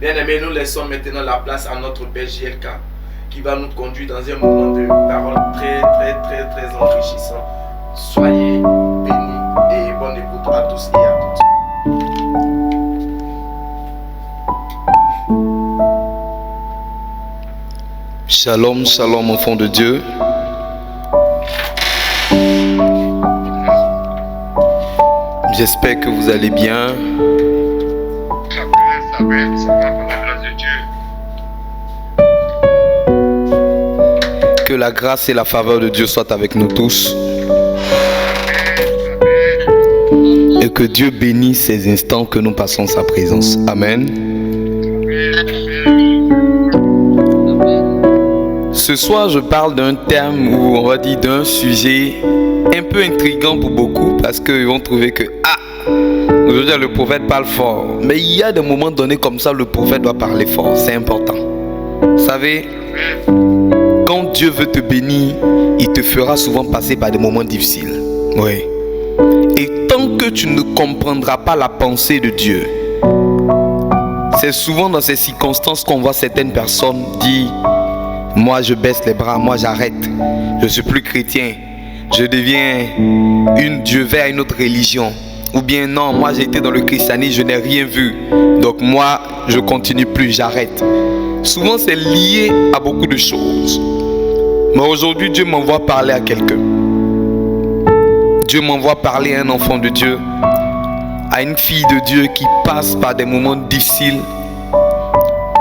Bien-aimés, nous laissons maintenant la place à notre Père JLK qui va nous conduire dans un moment de parole très enrichissant. Soyez bénis et bonne écoute à tous et à toutes. Shalom, shalom enfants de Dieu. J'espère que vous allez bien. Ça va par la grâce de Dieu. Que la grâce et la faveur de Dieu soient avec nous tous. Et que Dieu bénisse ces instants que nous passons en sa présence. Amen. Ce soir, je parle d'un terme ou on va dire d'un sujet un peu intriguant pour beaucoup parce qu'ils vont trouver que aujourd'hui le prophète parle fort. Mais il y a des moments donnés comme ça, le prophète doit parler fort. C'est important. Vous savez, quand Dieu veut te bénir, il te fera souvent passer par des moments difficiles. Oui. Et tant que tu ne comprendras pas la pensée de Dieu, c'est souvent dans ces circonstances qu'on voit certaines personnes dire: moi je baisse les bras, moi j'arrête, je suis plus chrétien, je deviens vers une autre religion. Ou bien non, moi j'ai été dans le christianisme, je n'ai rien vu, donc moi je continue plus, j'arrête. Souvent c'est lié à beaucoup de choses. Mais aujourd'hui Dieu m'envoie parler à quelqu'un. Dieu m'envoie parler à un enfant de Dieu, à une fille de Dieu qui passe par des moments difficiles,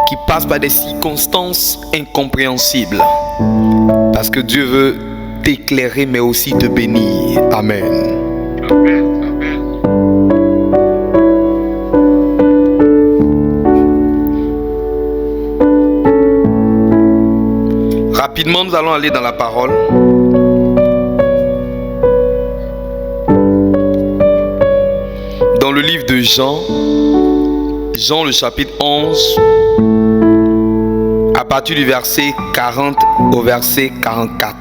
qui passe par des circonstances incompréhensibles. Parce que Dieu veut t'éclairer mais aussi te bénir. Amen. Rapidement, nous allons aller dans la parole. Dans le livre de Jean, le chapitre 11, à partir du verset 40 au verset 44.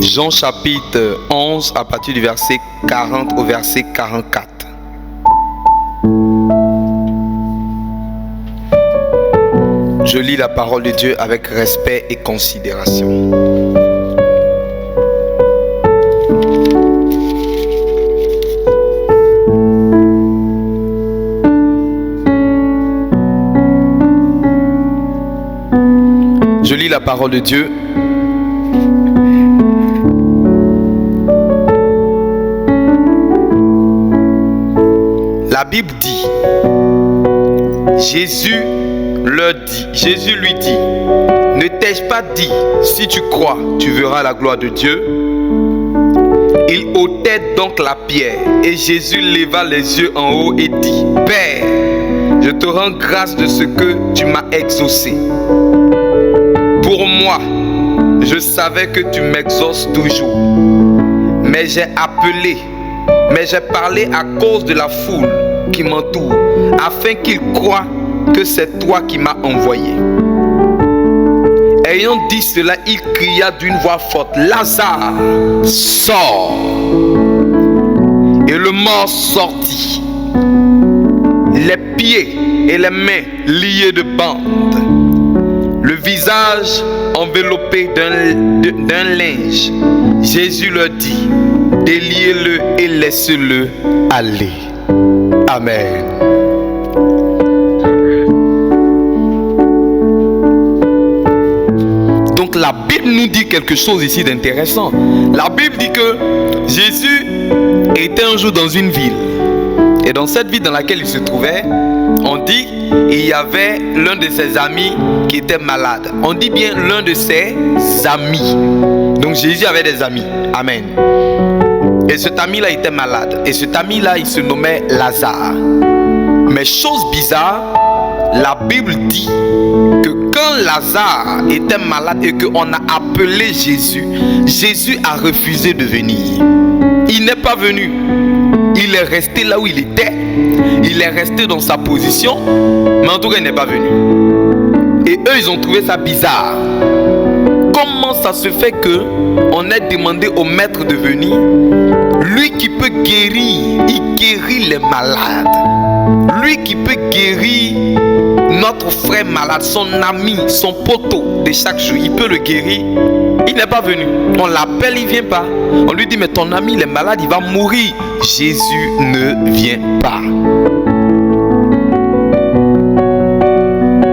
Jean chapitre 11, à partir du verset 40 au verset 44. Je lis la parole de Dieu avec respect et considération. Je lis la parole de Dieu. La Bible dit, Jésus lui dit, ne t'ai-je pas dit, si tu crois, tu verras la gloire de Dieu? Il ôtait donc la pierre, et Jésus leva les yeux en haut et dit, Père, je te rends grâce de ce que tu m'as exaucé. Pour moi, je savais que tu m'exauces toujours, mais j'ai parlé à cause de la foule qui m'entoure, afin qu'ils croient que c'est toi qui m'as envoyé. Ayant dit cela, il cria d'une voix forte, Lazare, sors. Et le mort sortit, les pieds et les mains liés de bandes, le visage enveloppé d'un linge. Jésus leur dit, déliez-le et laissez-le aller. Amen. Donc la Bible nous dit quelque chose ici d'intéressant. La Bible dit que Jésus était un jour dans une ville. Et dans cette ville dans laquelle il se trouvait, on dit qu'il y avait l'un de ses amis qui était malade. On dit bien l'un de ses amis. Donc Jésus avait des amis. Amen. Et cet ami-là était malade. Et cet ami-là, il se nommait Lazare. Mais chose bizarre, la Bible dit que quand Lazare était malade et qu'on a appelé Jésus, Jésus a refusé de venir. Il n'est pas venu. Il est resté là où il était. Il est resté dans sa position. Mais en tout cas, il n'est pas venu. Et eux, ils ont trouvé ça bizarre. Comment ça se fait que on ait demandé au maître de venir? Lui qui peut guérir, il guérit les malades. Lui qui peut guérir notre frère malade, son ami, son poteau de chaque jour, il peut le guérir. Il n'est pas venu. On l'appelle, il ne vient pas. On lui dit, mais ton ami, il est malade, il va mourir. Jésus ne vient pas.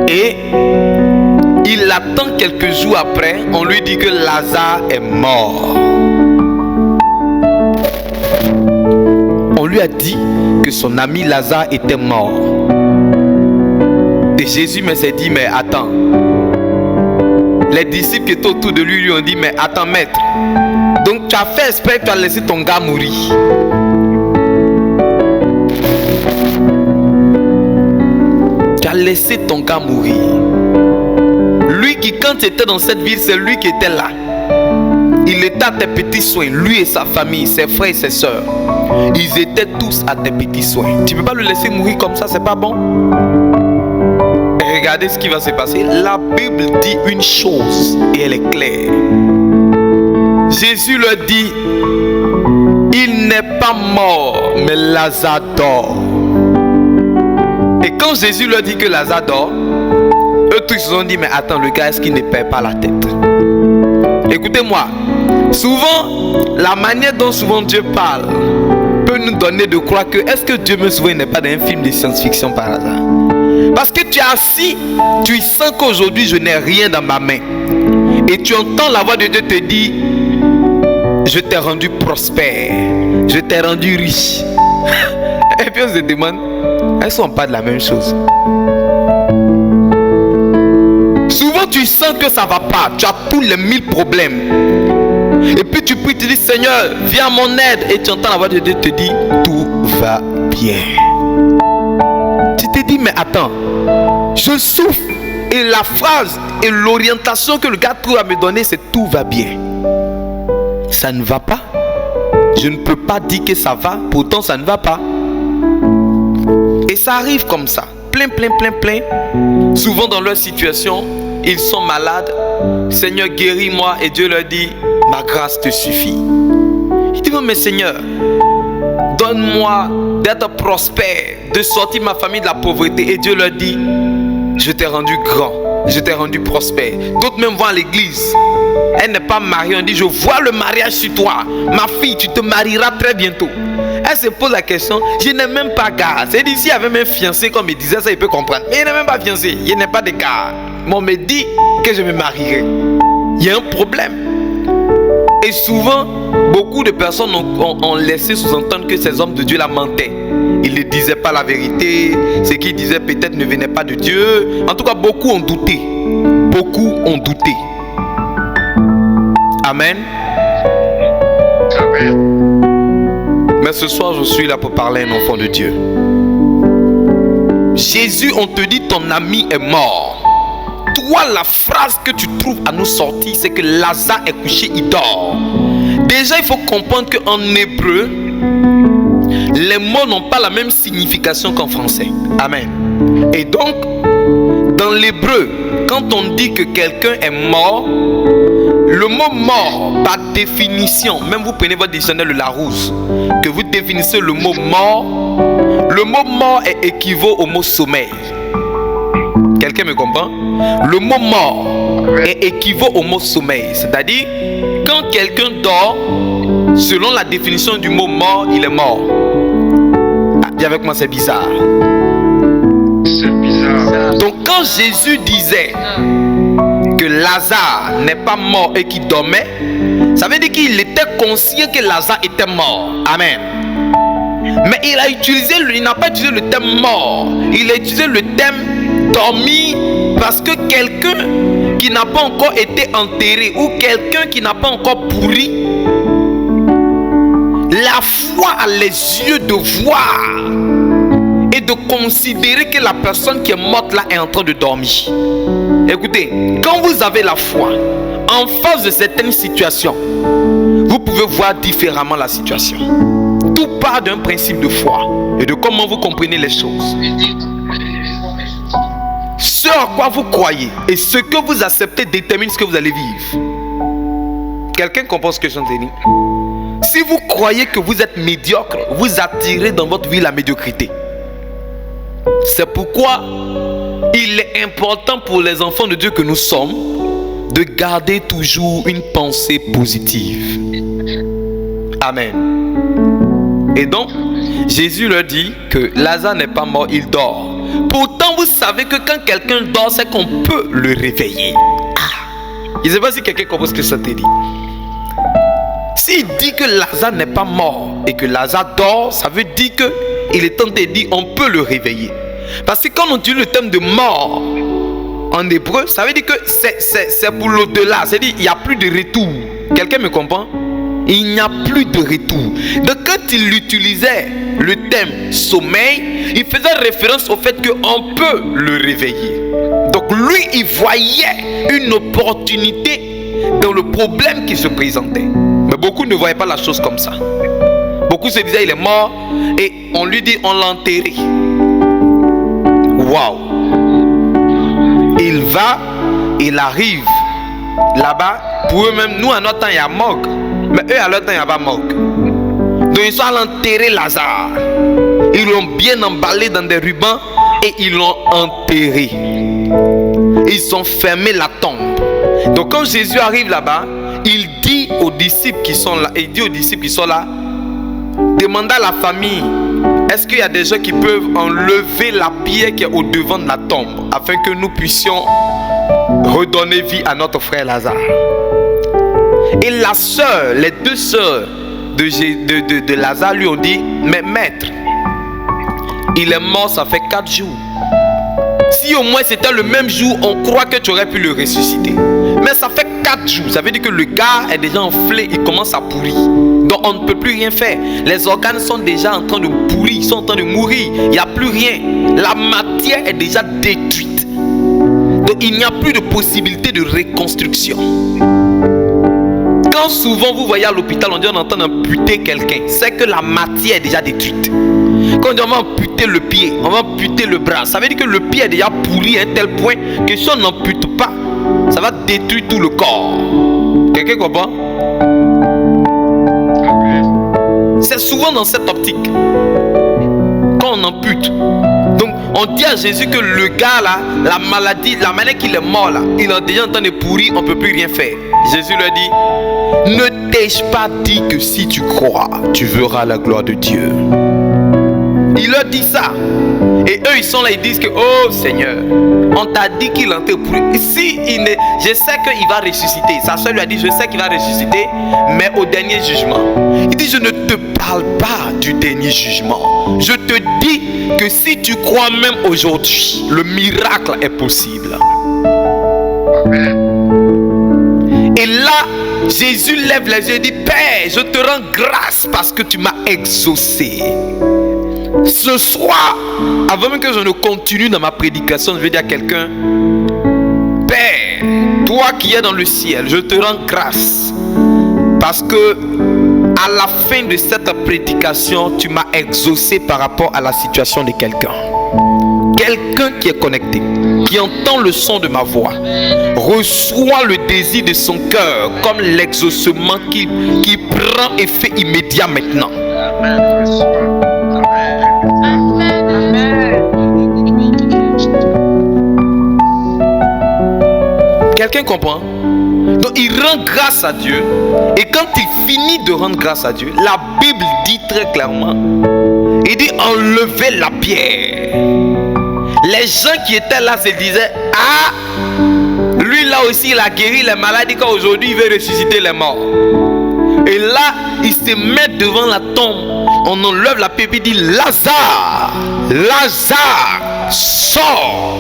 Et il attend quelques jours après, on lui dit que Lazare est mort. On lui a dit que son ami Lazare était mort. Et Jésus s'est dit, mais attends. Les disciples qui étaient autour de lui ont dit, mais attends maître. Donc tu as fait exprès, tu as laissé ton gars mourir. Tu as laissé ton gars mourir. Lui qui quand tu étais dans cette ville, c'est lui qui était là. Il était à tes petits soins, lui et sa famille, ses frères et ses soeurs. Ils étaient tous à tes petits soins. Tu ne peux pas le laisser mourir comme ça, c'est pas bon. Et regardez ce qui va se passer. La Bible dit une chose et elle est claire. Jésus leur dit, il n'est pas mort, mais Lazare dort. Et quand Jésus leur dit que Lazare dort, eux tous se sont dit, mais attends, le gars, est-ce qu'il ne perd pas la tête? Écoutez-moi, souvent, la manière dont souvent Dieu parle peut nous donner de croire que est-ce que Dieu me souvient n'est pas d'un film de science-fiction par hasard? Parce que tu es assis, tu sens qu'aujourd'hui je n'ai rien dans ma main. Et tu entends la voix de Dieu te dire, je t'ai rendu prospère, je t'ai rendu riche. Et puis on se demande, elles ne sont pas de la même chose. Souvent tu sens que ça ne va pas, tu as tous les 1000 problèmes. Et puis tu pries, tu dis, Seigneur, viens à mon aide. Et tu entends la voix de Dieu te dire, tout va bien. Tu te dis, mais attends, je souffre. Et la phrase et l'orientation que le gars trouve à me donner, c'est tout va bien. Ça ne va pas. Je ne peux pas dire que ça va, pourtant ça ne va pas. Et ça arrive comme ça. Plein. Souvent dans leur situation, ils sont malades. Seigneur, guéris-moi. Et Dieu leur dit, ma grâce te suffit. Il dit, mais Seigneur, donne-moi d'être prospère, de sortir ma famille de la pauvreté. Et Dieu leur dit, je t'ai rendu grand, je t'ai rendu prospère. D'autres même vont à l'église. Elle n'est pas mariée. On dit, je vois le mariage sur toi. Ma fille, tu te marieras très bientôt. Elle se pose la question, je n'ai même pas gars. C'est dit, s'il y avait même fiancé, comme il disait ça, il peut comprendre. Mais il n'est même pas fiancé, il n'est pas de gars. Mais on me dit que je me marierai. Il y a un problème. Et souvent, beaucoup de personnes ont laissé sous-entendre que ces hommes de Dieu la mentaient. Ils ne disaient pas la vérité. Ce qu'ils disaient peut-être ne venait pas de Dieu. En tout cas, beaucoup ont douté. Beaucoup ont douté. Amen. Amen. Mais ce soir, je suis là pour parler à un enfant de Dieu. Jésus, on te dit ton ami est mort. Toi, la phrase que tu trouves à nous sortir, c'est que Lazare est couché, il dort. Déjà, il faut comprendre qu'en hébreu, les mots n'ont pas la même signification qu'en français. Amen. Et donc, dans l'hébreu, quand on dit que quelqu'un est mort, le mot mort, par définition, même vous prenez votre dictionnaire de Larousse, que vous définissez le mot mort équivaut au mot sommeil. Quelqu'un me comprend? Le mot mort équivaut au mot sommeil. C'est-à-dire, quand quelqu'un dort, selon la définition du mot mort, il est mort. Ah, dis avec moi, c'est bizarre. C'est bizarre. Donc quand Jésus disait que Lazare n'est pas mort et qu'il dormait, ça veut dire qu'il était conscient que Lazare était mort. Amen. Mais il n'a pas utilisé le terme mort, il a utilisé le terme dormi, parce que quelqu'un qui n'a pas encore été enterré ou quelqu'un qui n'a pas encore pourri, la foi a les yeux de voir et de considérer que la personne qui est morte là est en train de dormir. Écoutez, quand vous avez la foi en face de certaines situations, vous pouvez voir différemment la situation. Tout part d'un principe de foi et de comment vous comprenez les choses. Ce à quoi vous croyez et ce que vous acceptez détermine ce que vous allez vivre. Quelqu'un comprend ce que je viens de dire? Si vous croyez que vous êtes médiocre, vous attirez dans votre vie la médiocrité. C'est pourquoi il est important pour les enfants de Dieu que nous sommes de garder toujours une pensée positive. Amen. Et donc, Jésus leur dit que Lazare n'est pas mort, il dort. Pourtant, vous savez que quand quelqu'un dort, c'est qu'on peut le réveiller. Je ne sais pas si quelqu'un comprend ce que ça te dit. S'il dit que Lazare n'est pas mort et que Lazare dort, ça veut dire qu'il est tenté de dire on peut le réveiller. Parce que quand on utilise le terme de mort en hébreu, ça veut dire que c'est pour l'au-delà. C'est-à-dire qu'il n'y a plus de retour. Quelqu'un me comprend? Il n'y a plus de retour. Donc quand il utilisait le thème sommeil, il faisait référence au fait qu'on peut le réveiller. Donc lui, il voyait une opportunité dans le problème qui se présentait. Mais beaucoup ne voyaient pas la chose comme ça. Beaucoup se disaient il est mort et on lui dit on l'a enterré. Waouh! Il va, il arrive là-bas. Pour eux-mêmes, nous à notre temps il y a morgue. Mais eux à leur temps il n'y a pas morgue. Donc ils sont allés enterrer Lazare. Ils l'ont bien emballé dans des rubans et ils l'ont enterré. Ils ont fermé la tombe. Donc quand Jésus arrive là-bas, il dit aux disciples qui sont là, demandez à la famille, est-ce qu'il y a des gens qui peuvent enlever la pierre qui est au devant de la tombe afin que nous puissions redonner vie à notre frère Lazare. Et la sœur, les deux sœurs de Lazare lui ont dit, mais maître, il est mort, ça fait 4 jours. Si au moins c'était le même jour, on croit que tu aurais pu le ressusciter. Mais ça fait 4 jours, ça veut dire que le gars est déjà enflé, il commence à pourrir. Donc on ne peut plus rien faire. Les organes sont déjà en train de pourrir, ils sont en train de mourir. Il n'y a plus rien. La matière est déjà détruite. Donc il n'y a plus de possibilité de reconstruction. Quand souvent vous voyez à l'hôpital, on dit on entend amputer quelqu'un, c'est que la matière est déjà détruite. Quand on dit on va amputer le pied, on va amputer le bras, ça veut dire que le pied est déjà pourri à un tel point que si on n'ampute pas, ça va détruire tout le corps. Quelqu'un comprend? C'est souvent dans cette optique quand on ampute. Donc on dit à Jésus que le gars là, la maladie, la manière qu'il est mort là, il est déjà en train de pourrir, on ne peut plus rien faire. Jésus leur dit, ne t'ai-je pas dit que si tu crois, tu verras la gloire de Dieu? Il leur dit ça. Et eux ils sont là, ils disent que oh Seigneur, on t'a dit qu'il était pourri. Si je sais qu'il va ressusciter. Sa soeur lui a dit, je sais qu'il va ressusciter, mais au dernier jugement. Il dit, je ne te parle pas du dernier jugement. Je te dis que si tu crois même aujourd'hui, le miracle est possible. Et là, Jésus lève les yeux et dit, Père, je te rends grâce parce que tu m'as exaucé. Ce soir, avant même que je ne continue dans ma prédication, je vais dire à quelqu'un, Père, toi qui es dans le ciel, je te rends grâce parce que à la fin de cette prédication, tu m'as exaucé par rapport à la situation de quelqu'un. Quelqu'un qui est connecté, qui entend le son de ma voix, reçoit le désir de son cœur comme l'exaucement qui prend effet immédiat maintenant. Quelqu'un comprend? Donc il rend grâce à Dieu. Et quand il finit de rendre grâce à Dieu, la Bible dit très clairement, il dit enlevez la pierre. Les gens qui étaient là se disaient, ah, lui là aussi il a guéri les maladies qu'aujourd'hui il veut ressusciter les morts. Et là il se met devant la tombe, on enlève la pierre et dit Lazare, Lazare, sors.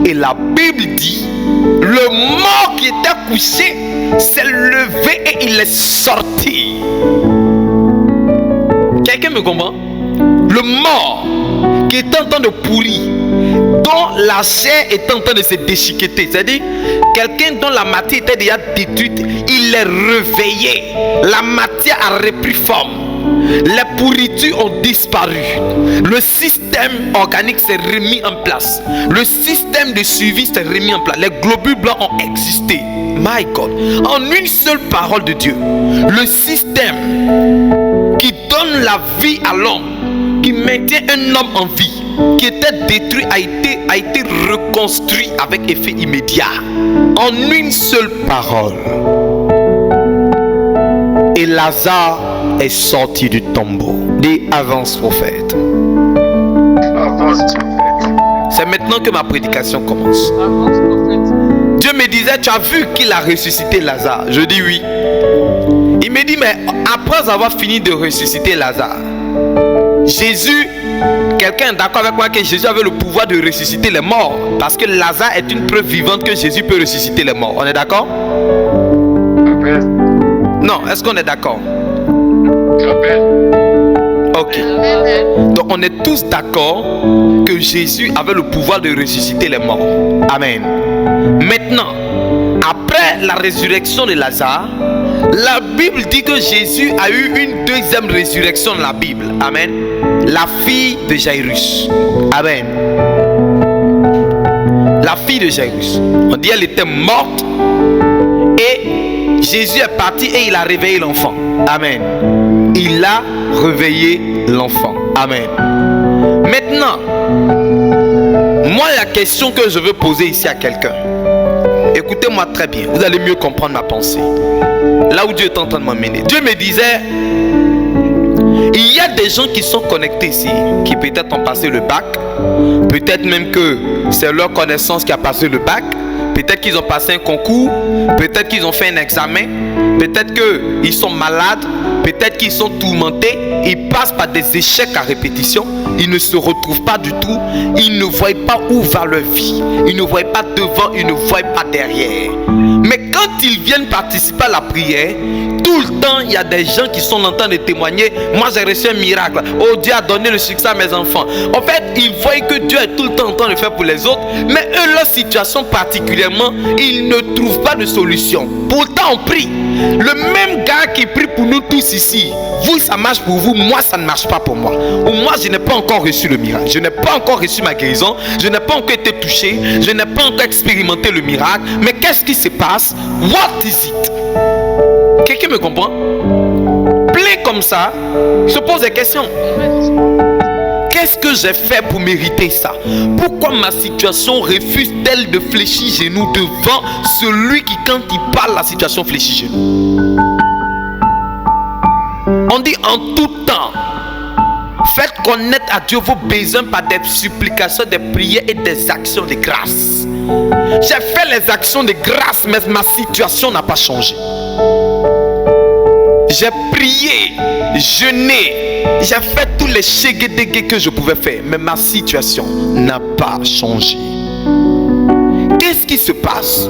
Et la Bible dit, le mort qui était couché s'est levé et il est sorti. Quelqu'un me comprend? Le mort qui est en train de pourrir, dont la chair est en train de se déchiqueter, c'est-à-dire quelqu'un dont la matière était déjà détruite, il est réveillé. La matière a repris forme. Les pourritures ont disparu. Le système organique s'est remis en place. Le système de suivi s'est remis en place. Les globules blancs ont existé. My God. En une seule parole de Dieu, le système qui donne la vie à l'homme, qui maintient un homme en vie, qui était détruit, a été reconstruit avec effet immédiat. En une seule parole. Et Lazare est sorti du tombeau. Dis avance prophète. C'est maintenant que ma prédication commence. Dieu me disait, tu as vu qu'il a ressuscité Lazare? Je dis oui. Il me dit, mais après avoir fini de ressusciter Lazare, Jésus, quelqu'un est d'accord avec moi que Jésus avait le pouvoir de ressusciter les morts, parce que Lazare est une preuve vivante que Jésus peut ressusciter les morts. On est d'accord? Non, est-ce qu'on est d'accord? Ok. Donc on est tous d'accord que Jésus avait le pouvoir de ressusciter les morts. Amen. Maintenant, après la résurrection de Lazare, la Bible dit que Jésus a eu une deuxième résurrection dans la Bible. Amen. La fille de Jairus. Amen. La fille de Jairus. On dit qu'elle était morte et Jésus est parti et il a réveillé l'enfant. Amen. Il a réveillé l'enfant. Amen. Maintenant, moi la question que je veux poser ici à quelqu'un, écoutez-moi très bien, vous allez mieux comprendre ma pensée. Là où Dieu est en train de m'emmener. Dieu me disait, il y a des gens qui sont connectés ici, qui peut-être ont passé le bac, peut-être même que c'est leur connaissance qui a passé le bac, peut-être qu'ils ont passé un concours, peut-être qu'ils ont fait un examen, peut-être qu'ils sont malades, peut-être qu'ils sont tourmentés, ils passent par des échecs à répétition, ils ne se retrouvent pas du tout, ils ne voient pas où va leur vie, ils ne voient pas devant, ils ne voient pas derrière. Mais quand ils viennent participer à la prière, tout le temps il y a des gens qui sont en train de témoigner, moi j'ai reçu un miracle, oh Dieu a donné le succès à mes enfants. En fait, ils voient que Dieu est tout le temps en train de faire pour les autres, mais eux, leur situation particulièrement, ils ne trouvent pas de solution. Pourtant on prie. Le même gars qui prie pour nous tous ici, vous ça marche pour vous, moi ça ne marche pas pour moi. Ou moi je n'ai pas encore reçu le miracle, je n'ai pas encore reçu ma guérison, je n'ai pas encore été touché, je n'ai pas encore expérimenté le miracle. Mais qu'est-ce qui se passe? What is it? Quelqu'un me comprend? Plein comme ça, se pose des questions. Qu'est-ce que j'ai fait pour mériter ça? Pourquoi ma situation refuse-t-elle de fléchir genoux devant celui qui, quand il parle, la situation fléchit genoux? On dit en tout temps, faites connaître à Dieu vos besoins par des supplications, des prières et des actions de grâce. J'ai fait les actions de grâce, mais ma situation n'a pas changé. J'ai prié, jeûné, j'ai fait tous les chéguédégués que je pouvais faire, mais ma situation n'a pas changé. Qu'est-ce qui se passe?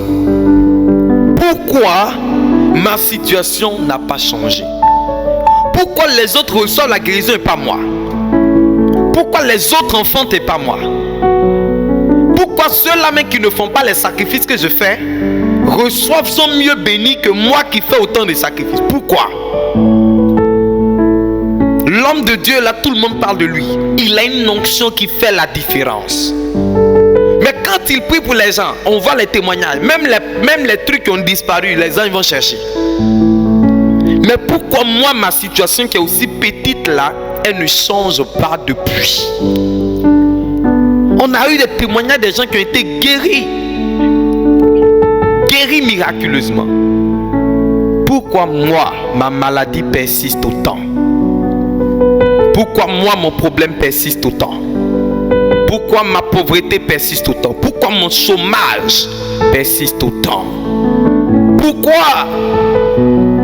Pourquoi ma situation n'a pas changé? Pourquoi les autres reçoivent la guérison et pas moi? Pourquoi les autres enfantent et pas moi? Pourquoi ceux-là même qui ne font pas les sacrifices que je fais reçoivent, sont mieux bénis que moi qui fais autant de sacrifices? Pourquoi? L'homme de Dieu là, tout le monde parle de lui. Il a une onction qui fait la différence. Mais quand il prie pour les gens, on voit les témoignages, même les trucs qui ont disparu, les gens ils vont chercher. Mais pourquoi moi ma situation qui est aussi petite là, elle ne change pas depuis? On a eu des témoignages des gens qui ont été guéris miraculeusement. Pourquoi moi ma maladie persiste autant? Pourquoi moi mon problème persiste autant? Pourquoi ma pauvreté persiste autant? Pourquoi mon chômage persiste autant? Pourquoi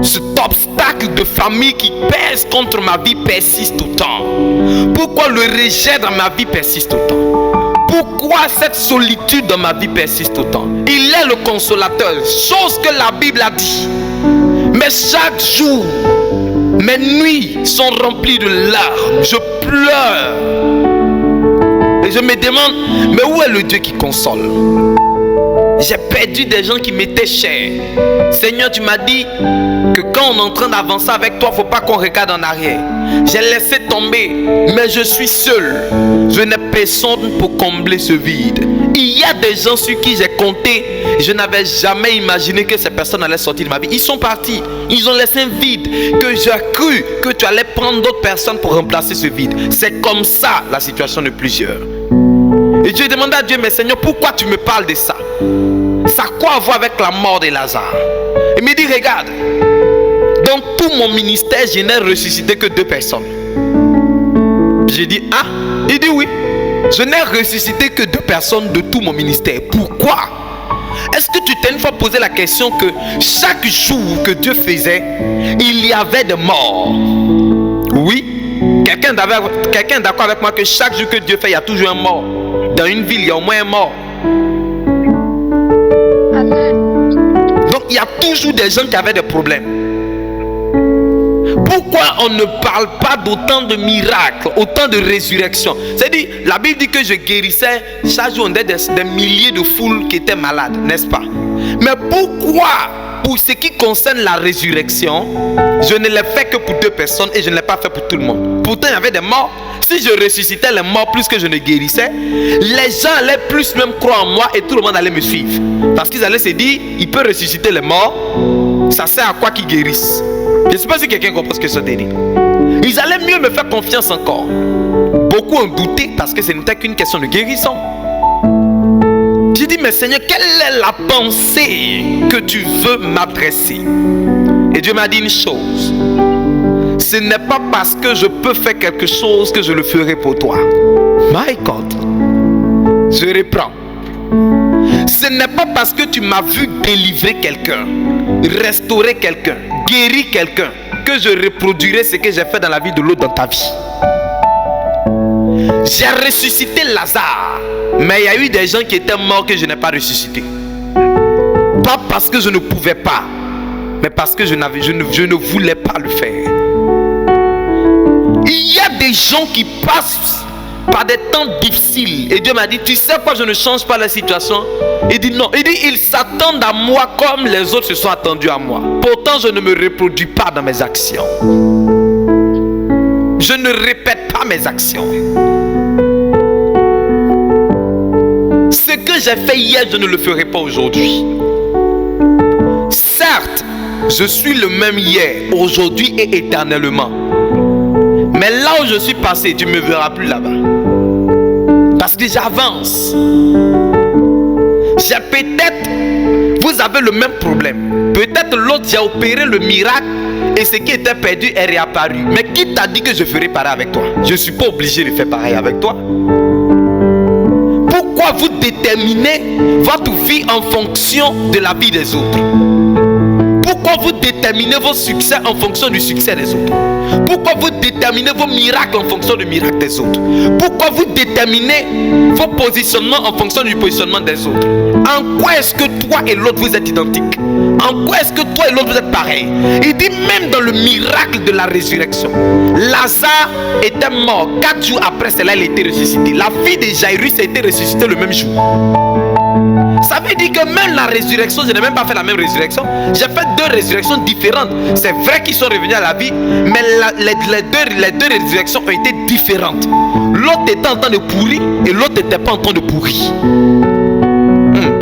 cet obstacle de famille qui pèse contre ma vie persiste autant? Pourquoi le rejet dans ma vie persiste autant? Pourquoi cette solitude dans ma vie persiste autant? Il est le consolateur, chose que la Bible a dit. Mais chaque jour, mes nuits sont remplies de larmes. Je pleure. Et je me demande, mais où est le Dieu qui console? J'ai perdu des gens qui m'étaient chers. Seigneur, tu m'as dit que que quand on est en train d'avancer avec toi, faut pas qu'on regarde en arrière. J'ai laissé tomber, mais je suis seul. Je n'ai personne pour combler ce vide. Il y a des gens sur qui j'ai compté. Je n'avais jamais imaginé que ces personnes allaient sortir de ma vie. Ils sont partis. Ils ont laissé un vide que j'ai cru que tu allais prendre d'autres personnes pour remplacer ce vide. C'est comme ça la situation de plusieurs. Et Dieu demandait à Dieu, mais Seigneur, pourquoi tu me parles de ça? Ça a quoi à voir avec la mort de Lazare? Il me dit, regarde, dans tout mon ministère, je n'ai ressuscité que 2 personnes. J'ai dit, ah? Il dit oui. Je n'ai ressuscité que 2 personnes de tout mon ministère. Pourquoi? Est-ce que tu t'es une fois posé la question que chaque jour que Dieu faisait, il y avait des morts? Oui. Quelqu'un est d'accord avec moi que chaque jour que Dieu fait, il y a toujours un mort. Dans une ville, il y a au moins un mort. Donc il y a toujours des gens qui avaient des problèmes. Pourquoi on ne parle pas d'autant de miracles, autant de résurrections? C'est-à-dire, la Bible dit que je guérissais chaque jour, on était des milliers de foules qui étaient malades, n'est-ce pas? Mais pourquoi, pour ce qui concerne la résurrection, je ne l'ai fait que pour 2 personnes et je ne l'ai pas fait pour tout le monde? Pourtant, il y avait des morts. Si je ressuscitais les morts plus que je ne guérissais, les gens allaient plus même croire en moi et tout le monde allait me suivre. Parce qu'ils allaient se dire, il peut ressusciter les morts, ça sert à quoi qu'ils guérissent? Je ne sais pas si quelqu'un comprend ce que ça veut dire. Ils allaient mieux me faire confiance encore. Beaucoup ont douté parce que ce n'était qu'une question de guérison. J'ai dit, mais Seigneur, quelle est la pensée que tu veux m'adresser? Et Dieu m'a dit une chose. Ce n'est pas parce que je peux faire quelque chose que je le ferai pour toi. My God. Je reprends. Ce n'est pas parce que tu m'as vu délivrer quelqu'un, restaurer quelqu'un, guérir quelqu'un, que je reproduirai ce que j'ai fait dans la vie de l'autre dans ta vie. J'ai ressuscité Lazare, mais il y a eu des gens qui étaient morts que je n'ai pas ressuscité. Pas parce que je ne pouvais pas, mais parce que je ne voulais pas le faire. Il y a des gens qui passent par des temps difficiles. Et Dieu m'a dit, tu sais quoi, je ne change pas la situation. Il dit non. Il dit, ils s'attendent à moi comme les autres se sont attendus à moi. Pourtant, je ne me reproduis pas dans mes actions. Je ne répète pas mes actions. Ce que j'ai fait hier, je ne le ferai pas aujourd'hui. Certes, je suis le même hier, aujourd'hui et éternellement. Mais là où je suis passé, tu ne me verras plus là-bas. Parce que j'avance. J'ai peut-être, vous avez le même problème. Peut-être l'autre, j'ai opéré le miracle et ce qui était perdu est réapparu. Mais qui t'a dit que je ferai pareil avec toi? Je ne suis pas obligé de faire pareil avec toi. Pourquoi vous déterminez votre vie en fonction de la vie des autres? Pourquoi vous déterminez vos succès en fonction du succès des autres? Pourquoi vous déterminez vos miracles en fonction du miracle des autres? Pourquoi vous déterminez vos positionnements en fonction du positionnement des autres? En quoi est-ce que toi et l'autre vous êtes identiques? En quoi est-ce que toi et l'autre vous êtes pareils? Il dit même dans le miracle de la résurrection, Lazare était mort. 4 jours après cela, il était ressuscité. La fille de Jairus a été ressuscitée le même jour. Ça veut dire que même la résurrection, je n'ai même pas fait la même résurrection. J'ai fait 2 résurrections différentes. C'est vrai qu'ils sont revenus à la vie, mais les deux résurrections ont été différentes. L'autre était en train de pourrir et l'autre n'était pas en train de pourrir.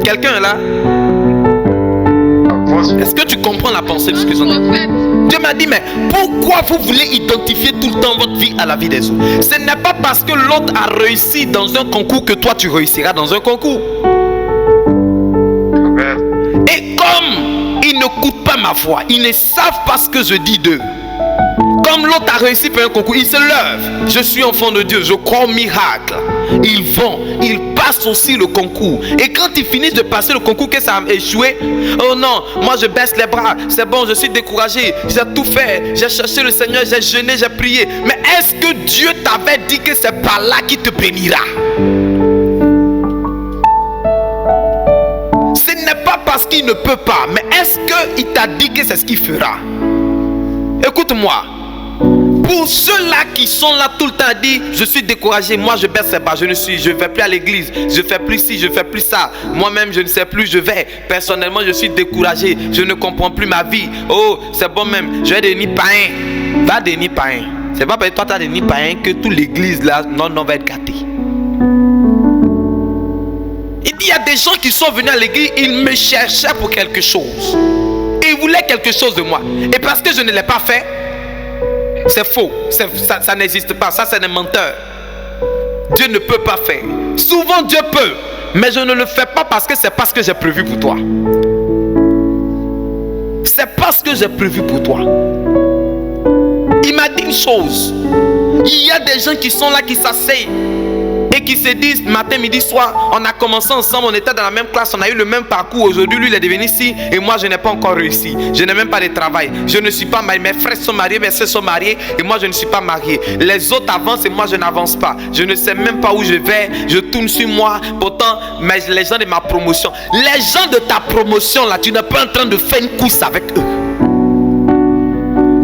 Quelqu'un est là? Est-ce que tu comprends la pensée de ce que j'en ai? Dieu m'a dit, mais pourquoi vous voulez identifier tout le temps votre vie à la vie des autres? Ce n'est pas parce que l'autre a réussi dans un concours que toi tu réussiras dans un concours. Et comme ils n'écoutent pas ma voix, ils ne savent pas ce que je dis d'eux. Comme l'autre a réussi pour un concours, ils se lèvent. Je suis enfant de Dieu, je crois au miracle. Ils vont, ils passent aussi le concours. Et quand ils finissent de passer le concours, que ça a échoué, oh non, moi je baisse les bras, c'est bon, je suis découragé, j'ai tout fait, j'ai cherché le Seigneur, j'ai jeûné, j'ai prié. Mais est-ce que Dieu t'avait dit que c'est par là qu'il te bénira? Ce n'est pas parce qu'il ne peut pas, mais est-ce qu'il t'a dit que c'est ce qu'il fera? Écoute-moi. Pour ceux-là qui sont là tout le temps à dire je suis découragé, moi je baisse les bras, je ne vais plus à l'église, je fais plus ci, je fais plus ça, moi-même je ne sais plus, je vais. Personnellement je suis découragé, je ne comprends plus ma vie. Oh c'est bon même, je vais devenir païen. Va devenir païen. C'est pas parce que toi tu as devenu païen que toute l'église là non va être gâtée. Il dit il y a des gens qui sont venus à l'église, ils me cherchaient pour quelque chose. Ils voulaient quelque chose de moi. Et parce que je ne l'ai pas fait, c'est faux. Ça n'existe pas. Ça c'est des menteurs. Dieu ne peut pas faire. Souvent Dieu peut, mais je ne le fais pas parce que c'est pas ce que j'ai prévu pour toi. C'est pas ce que j'ai prévu pour toi. Il m'a dit une chose. Il y a des gens qui sont là, qui s'asseyent et qui se disent matin, midi, soir, on a commencé ensemble, on était dans la même classe, on a eu le même parcours. Aujourd'hui, lui, il est devenu ici et moi, je n'ai pas encore réussi. Je n'ai même pas de travail. Je ne suis pas marié. Mes frères sont mariés, mes soeurs sont mariés et moi, je ne suis pas marié. Les autres avancent et moi, je n'avance pas. Je ne sais même pas où je vais. Je tourne sur moi. Pourtant, mais les gens de ma promotion, les gens de ta promotion, là, tu n'es pas en train de faire une course avec eux.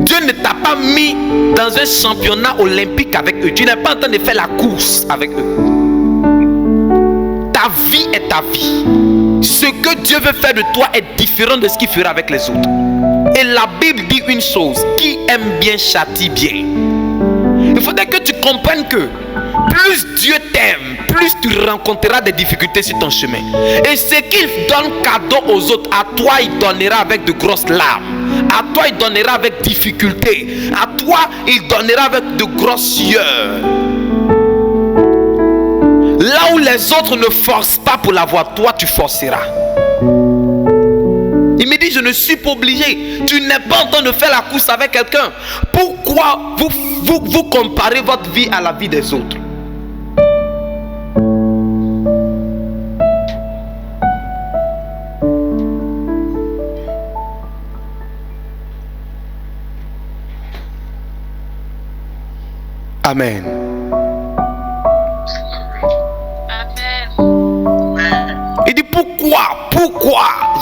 Dieu ne t'a pas mis dans un championnat olympique avec eux. Tu n'es pas en train de faire la course avec eux. Ta vie est ta vie. Ce que Dieu veut faire de toi est différent de ce qu'il fera avec les autres. Et la Bible dit une chose: qui aime bien châtie bien. Il faudrait que tu comprennes que plus Dieu t'aime, plus tu rencontreras des difficultés sur ton chemin. Et ce qu'il donne cadeau aux autres, à toi il donnera avec de grosses larmes. À toi il donnera avec difficulté. À toi il donnera avec de grosses sueurs. Là où les autres ne forcent pas pour l'avoir, toi tu forceras. Il me dit je ne suis pas obligé. Tu n'es pas en train de faire la course avec quelqu'un. Pourquoi vous comparez votre vie à la vie des autres? Amen. Il dit pourquoi?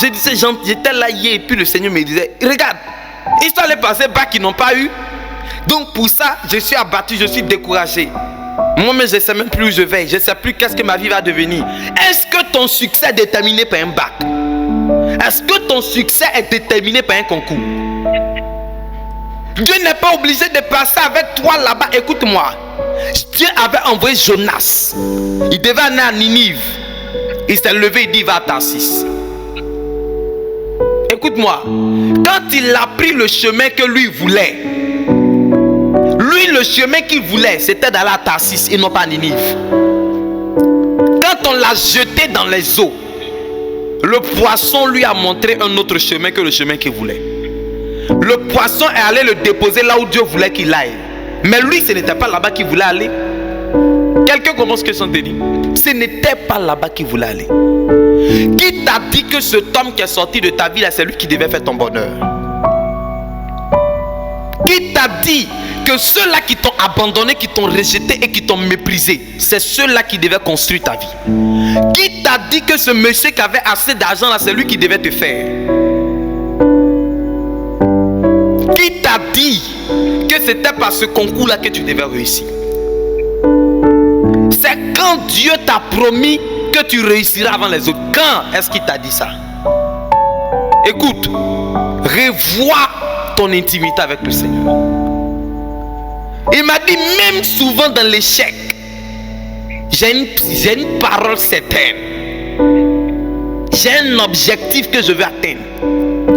Je disais, j'étais là hier et puis le Seigneur me disait, regarde, histoire les passés bac qui n'ont pas eu. Donc pour ça, je suis abattu, je suis découragé. Moi-même, je ne sais même plus où je vais. Je ne sais plus qu'est-ce que ma vie va devenir. Est-ce que ton succès est déterminé par un bac? Est-ce que ton succès est déterminé par un concours? Dieu n'est pas obligé de passer avec toi là-bas. Écoute-moi. Dieu avait envoyé Jonas. Il devait aller à Ninive. Il s'est levé, il dit va à Tarsis. Écoute-moi. Quand il a pris le chemin que lui voulait, le chemin qu'il voulait, c'était d'aller à Tarsis et non pas à Ninive. Quand on l'a jeté dans les eaux, le poisson lui a montré un autre chemin que le chemin qu'il voulait. Le poisson est allé le déposer là où Dieu voulait qu'il aille. Mais lui, ce n'était pas là-bas qu'il voulait aller. Quelqu'un commence ce que sont dit. Ce n'était pas là-bas qu'il voulait aller. Qui t'a dit que cet homme qui est sorti de ta vie là, c'est lui qui devait faire ton bonheur? Qui t'a dit que ceux-là qui t'ont abandonné, qui t'ont rejeté et qui t'ont méprisé, c'est ceux-là qui devaient construire ta vie? Qui t'a dit que ce monsieur qui avait assez d'argent là, c'est lui qui devait te faire? Qui t'a dit que c'était par ce concours là que tu devais réussir? C'est quand Dieu t'a promis que tu réussiras avant les autres. Quand est-ce qu'il t'a dit ça? Écoute, revois ton intimité avec le Seigneur. Il m'a dit, même souvent dans l'échec, j'ai une parole certaine. J'ai un objectif que je veux atteindre.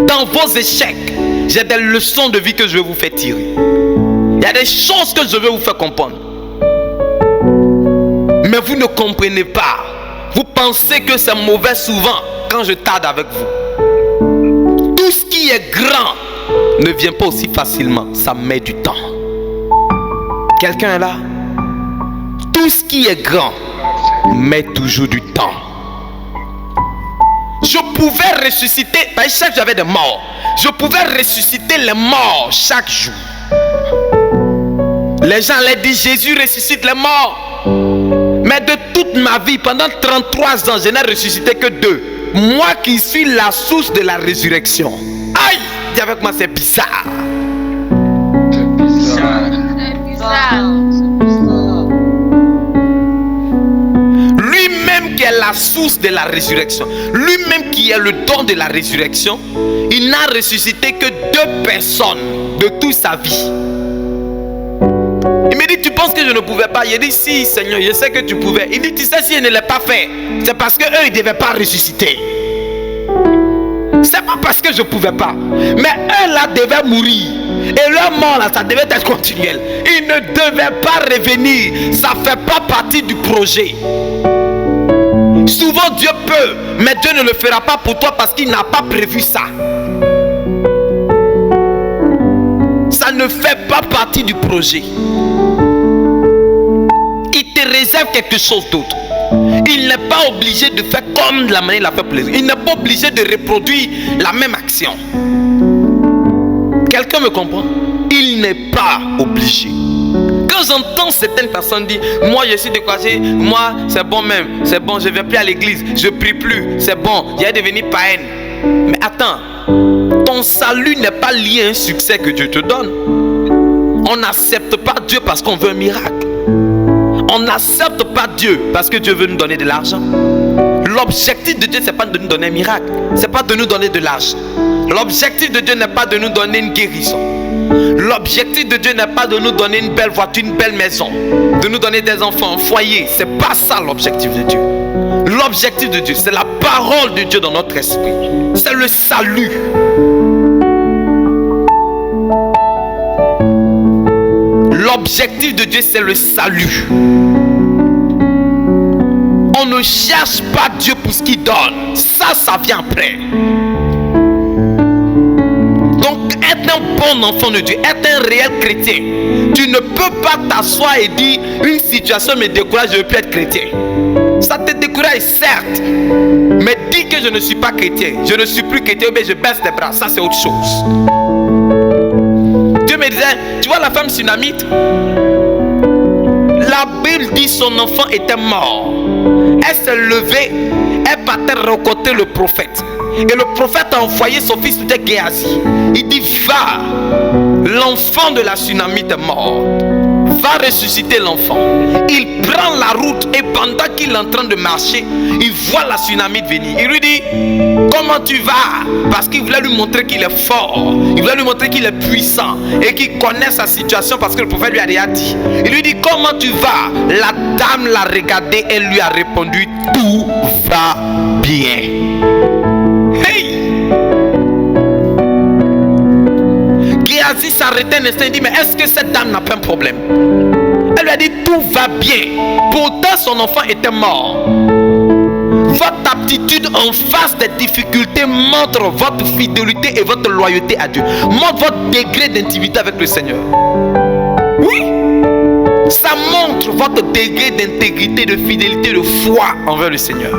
Dans vos échecs, j'ai des leçons de vie que je vais vous faire tirer. Il y a des choses que je vais vous faire comprendre. Mais vous ne comprenez pas. Vous pensez que c'est mauvais souvent quand je tarde avec vous. Tout ce qui est grand ne vient pas aussi facilement. Ça met du temps. Quelqu'un est là? Tout ce qui est grand met toujours du temps. Je pouvais ressusciter, parce que chaque jour j'avais des morts. Je pouvais ressusciter les morts chaque jour. Les gens allaient dire Jésus ressuscite les morts. Mais de toute ma vie, pendant 33 ans, je n'ai ressuscité que 2. Moi qui suis la source de la résurrection. Aïe, dis avec moi, c'est bizarre. C'est bizarre. Lui-même qui est la source de la résurrection, lui-même qui est le don de la résurrection, il n'a ressuscité que 2 personnes de toute sa vie. Il me dit, tu penses que je ne pouvais pas? Il dit, si Seigneur, je sais que tu pouvais. Il dit, tu sais, si je ne l'ai pas fait, c'est parce qu'eux, ils ne devaient pas ressusciter. C'est pas parce que je ne pouvais pas. Mais eux là devaient mourir. Et leur mort là, ça devait être continuel. Ils ne devaient pas revenir. Ça ne fait pas partie du projet. Souvent Dieu peut, mais Dieu ne le fera pas pour toi parce qu'il n'a pas prévu ça. Ça ne fait pas partie du projet. Il te réserve quelque chose d'autre. Il n'est pas obligé de faire comme de la manière il a fait plaisir. Il n'est pas obligé de reproduire la même action. Quelqu'un me comprend? Il n'est pas obligé. Quand j'entends certaines personnes dire, moi je suis découragé, moi c'est bon même, c'est bon, je ne vais plus à l'église, je prie plus, c'est bon, j'ai devenu païenne. Mais attends, ton salut n'est pas lié à un succès que Dieu te donne. On n'accepte pas Dieu parce qu'on veut un miracle. On n'accepte pas Dieu parce que Dieu veut nous donner de l'argent. L'objectif de Dieu, ce n'est pas de nous donner un miracle. Ce n'est pas de nous donner de l'argent. L'objectif de Dieu n'est pas de nous donner une guérison. L'objectif de Dieu n'est pas de nous donner une belle voiture, une belle maison, de nous donner des enfants, un foyer. Ce n'est pas ça l'objectif de Dieu. L'objectif de Dieu, c'est la parole de Dieu dans notre esprit. C'est le salut. L'objectif de Dieu, c'est le salut. On ne cherche pas Dieu pour ce qu'il donne. Ça vient après. Donc, être un bon enfant de Dieu, être un réel chrétien, tu ne peux pas t'asseoir et dire une situation me décourage, je ne veux plus être chrétien. Ça te décourage, certes. Mais dis que je ne suis pas chrétien, je ne suis plus chrétien, mais je baisse les bras. Ça, c'est autre chose. Dieu me disait, tu vois la femme sunamite, la Bible dit son enfant était mort. Elle s'est levée, elle partait rencontrer le prophète. Et le prophète a envoyé son fils, c'était Géasi. Il dit, va, l'enfant de la sunamite est mort. Va ressusciter l'enfant. Il prend la route et pendant qu'il est en train de marcher, il voit la sunamite venir. Il lui dit, comment tu vas? Parce qu'il voulait lui montrer qu'il est fort. Il voulait lui montrer qu'il est puissant et qu'il connaît sa situation parce que le prophète lui a déjà dit. Il lui dit, comment tu vas? La dame l'a regardé et lui a répondu, tout va bien. Hey! Géasi s'arrêtait un instant et dit, mais est-ce que cette dame n'a pas un problème? Elle lui a dit, tout va bien. Pourtant son enfant était mort. Votre aptitude en face des difficultés montre votre fidélité et votre loyauté à Dieu. Montre votre degré d'intimité avec le Seigneur. Oui, ça montre votre degré d'intégrité, de fidélité, de foi envers le Seigneur.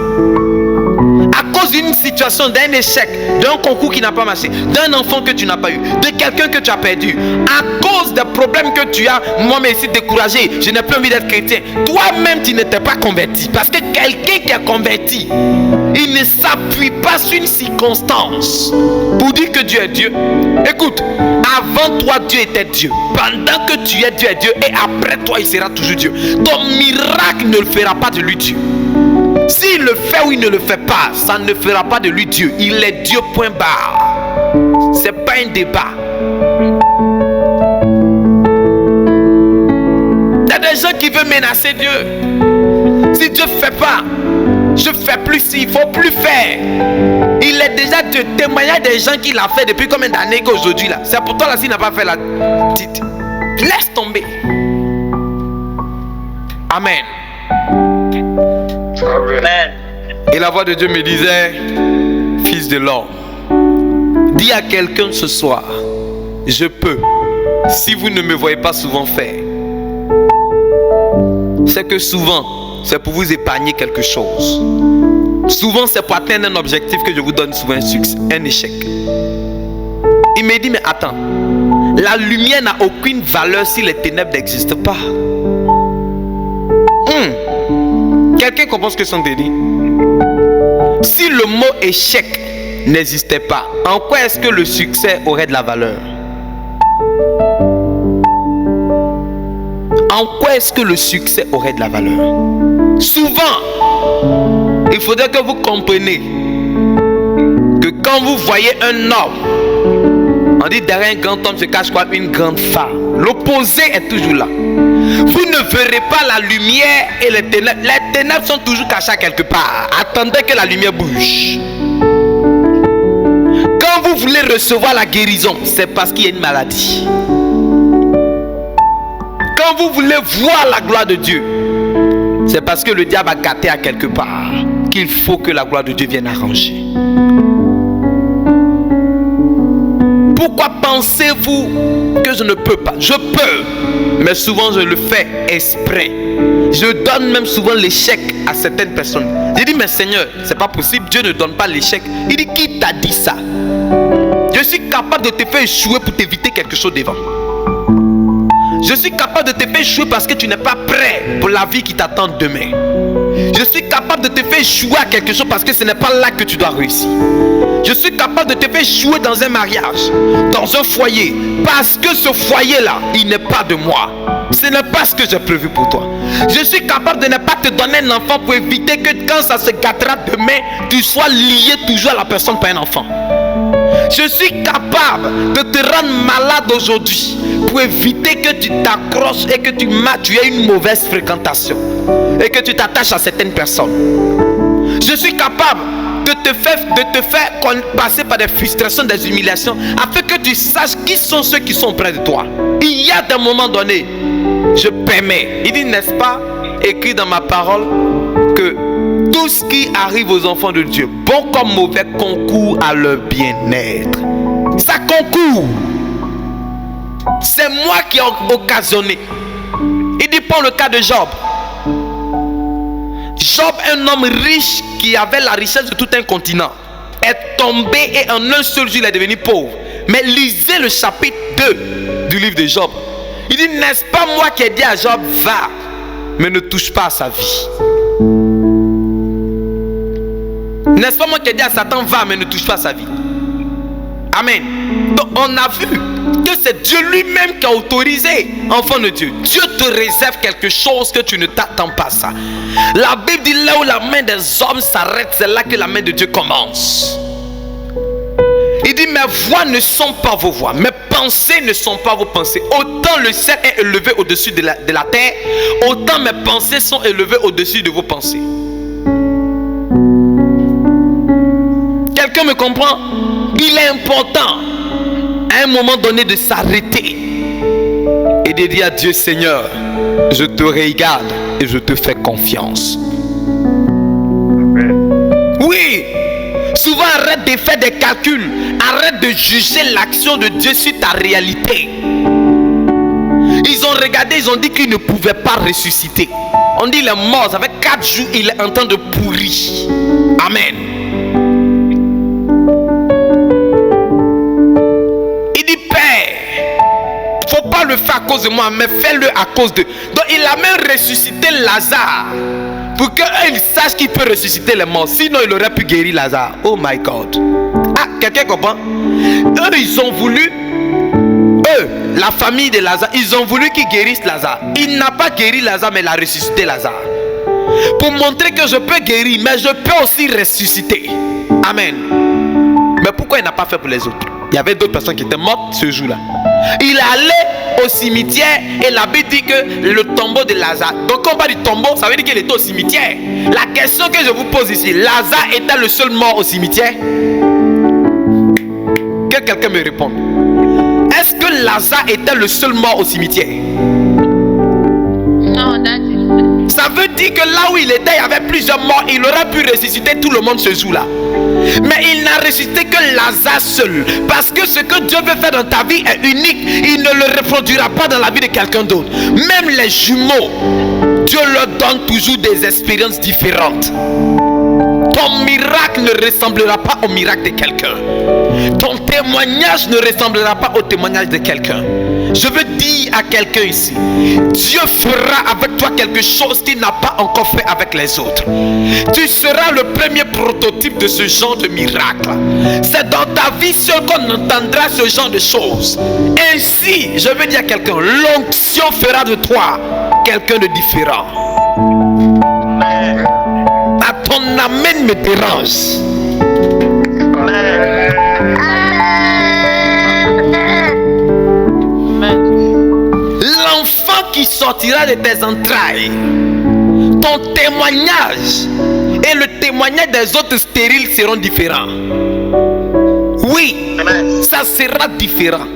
À cause d'une situation, d'un échec, d'un concours qui n'a pas marché, d'un enfant que tu n'as pas eu, de quelqu'un que tu as perdu, à cause des problèmes que tu as, moi-même ici découragé, je n'ai plus envie d'être chrétien. Toi-même, tu n'étais pas converti. Parce que quelqu'un qui est converti, il ne s'appuie pas sur une circonstance pour dire que Dieu est Dieu. Écoute, avant toi, Dieu était Dieu. Pendant que tu es Dieu est Dieu. Et après toi, il sera toujours Dieu. Ton miracle ne le fera pas de lui Dieu. S'il le fait ou il ne le fait pas, ça ne fera pas de lui Dieu. Il est Dieu, point barre. C'est pas un débat. Il y a des gens qui veulent menacer Dieu. Si Dieu ne fait pas, je fais plus, il ne faut plus faire. Il est déjà Dieu. Témoignage des gens qui l'ont fait depuis combien d'années qu'aujourd'hui là. C'est pour toi là s'il n'a pas fait la petite. Laisse tomber. Amen. Amen. Et la voix de Dieu me disait, fils de l'homme, dis à quelqu'un ce soir, je peux, si vous ne me voyez pas souvent faire. C'est que souvent, c'est pour vous épargner quelque chose. Souvent, c'est pour atteindre un objectif que je vous donne souvent un succès, un échec. Il me dit, mais attends, la lumière n'a aucune valeur si les ténèbres n'existent pas. Quelqu'un comprend ce que sont dit? Si le mot échec n'existait pas, en quoi est-ce que le succès aurait de la valeur? en quoi est-ce que le succès aurait de la valeur? Souvent, il faudrait que vous compreniez que quand vous voyez un homme, on dit derrière un grand homme se cache quoi? Une grande femme. L'opposé est toujours là. Vous ne verrez pas la lumière et les ténèbres. Les ténèbres sont toujours cachées quelque part. Attendez que la lumière bouge. Quand vous voulez recevoir la guérison, c'est parce qu'il y a une maladie. Quand vous voulez voir la gloire de Dieu, c'est parce que le diable a gâté à quelque part qu'il faut que la gloire de Dieu vienne arranger. Pourquoi pensez-vous que je ne peux pas? Je peux, mais souvent je le fais exprès. Je donne même souvent l'échec à certaines personnes. J'ai dit, mais Seigneur, c'est pas possible, Dieu ne donne pas l'échec. Il dit, qui t'a dit ça? Je suis capable de te faire échouer pour t'éviter quelque chose devant. Je suis capable de te faire échouer parce que tu n'es pas prêt pour la vie qui t'attend demain. Je suis capable de te faire échouer à quelque chose parce que ce n'est pas là que tu dois réussir. Je suis capable de te faire échouer dans un mariage, dans un foyer, parce que ce foyer-là, il n'est pas de moi. Ce n'est pas ce que j'ai prévu pour toi. Je suis capable de ne pas te donner un enfant pour éviter que quand ça se gâtera demain, tu sois lié toujours à la personne par un enfant. Je suis capable de te rendre malade aujourd'hui pour éviter que tu t'accroches et que tu aies une mauvaise fréquentation et que tu t'attaches à certaines personnes. Je suis capable de te faire passer par des frustrations, des humiliations, afin que tu saches qui sont ceux qui sont près de toi. Il y a des moments donnés, je permets. Il dit, n'est-ce pas, écrit dans ma parole, que tout ce qui arrive aux enfants de Dieu, bon comme mauvais, concourt à leur bien-être. Ça concourt. C'est moi qui ai occasionné. Il dit, prends le cas de Job. Job, un homme riche qui avait la richesse de tout un continent, est tombé et en un seul jour il est devenu pauvre. Mais lisez le chapitre 2 du livre de Job. Il dit, n'est-ce pas moi qui ai dit à Job, va, mais ne touche pas à sa vie? N'est-ce pas moi qui ai dit à Satan, va, mais ne touche pas à sa vie? Amen. Donc on a vu que c'est Dieu lui-même qui a autorisé, enfant de Dieu. Dieu te réserve quelque chose que tu ne t'attends pas à ça. La Bible dit, là où la main des hommes s'arrête, c'est là que la main de Dieu commence. Il dit, mes voix ne sont pas vos voix, mes pensées ne sont pas vos pensées. Autant le ciel est élevé au-dessus de la terre, autant mes pensées sont élevées au-dessus de vos pensées. Quelqu'un me comprend? Il est important à un moment donné de s'arrêter et de dire à Dieu, Seigneur, je te regarde et je te fais confiance. Oui, souvent arrête de faire des calculs, arrête de juger l'action de Dieu sur ta réalité. Ils ont regardé, ils ont dit qu'il ne pouvait pas ressusciter. On dit il est mort, ça fait 4 jours, il est en train de pourrir. Amen. Faut pas le faire à cause de moi, mais fais-le à cause de. Donc il a même ressuscité Lazare pour qu'il sache qu'il peut ressusciter les morts. Sinon il aurait pu guérir Lazare. Oh my God. Ah, quelqu'un comprend? Eux ils ont voulu, la famille de Lazare, ils ont voulu qu'il guérisse Lazare. Il n'a pas guéri Lazare, mais il a ressuscité Lazare. Pour montrer que je peux guérir, mais je peux aussi ressusciter. Amen. Mais pourquoi il n'a pas fait pour les autres? Il y avait d'autres personnes qui étaient mortes ce jour-là. Il est allé au cimetière et la Bible dit que le tombeau de Lazare. Donc quand on parle du tombeau, ça veut dire qu'il était au cimetière. La question que je vous pose ici, Lazare était le seul mort au cimetière? Que quelqu'un me réponde. Est-ce que Lazare était le seul mort au cimetière? Non, d'accord. Ça veut dire que là où il était, il y avait plusieurs morts. Il aurait pu ressusciter tout le monde ce jour-là. Mais il n'a ressuscité que Lazare seul. Parce que ce que Dieu veut faire dans ta vie est unique. Il ne le reproduira pas dans la vie de quelqu'un d'autre. Même les jumeaux, Dieu leur donne toujours des expériences différentes. ton miracle ne ressemblera pas au miracle de quelqu'un. Ton témoignage ne ressemblera pas au témoignage de quelqu'un. Je veux dire à quelqu'un ici, Dieu fera avec toi quelque chose qu'il n'a pas encore fait avec les autres. Tu seras le premier prototype de ce genre de miracle. C'est dans ta vie seule qu'on entendra ce genre de choses. Ainsi, je veux dire à quelqu'un, l'onction fera de toi quelqu'un de différent. À ton amen me dérange. L'enfant qui sortira de tes entrailles, ton témoignage et le témoignage des autres stériles seront différents. Oui, ça sera différent.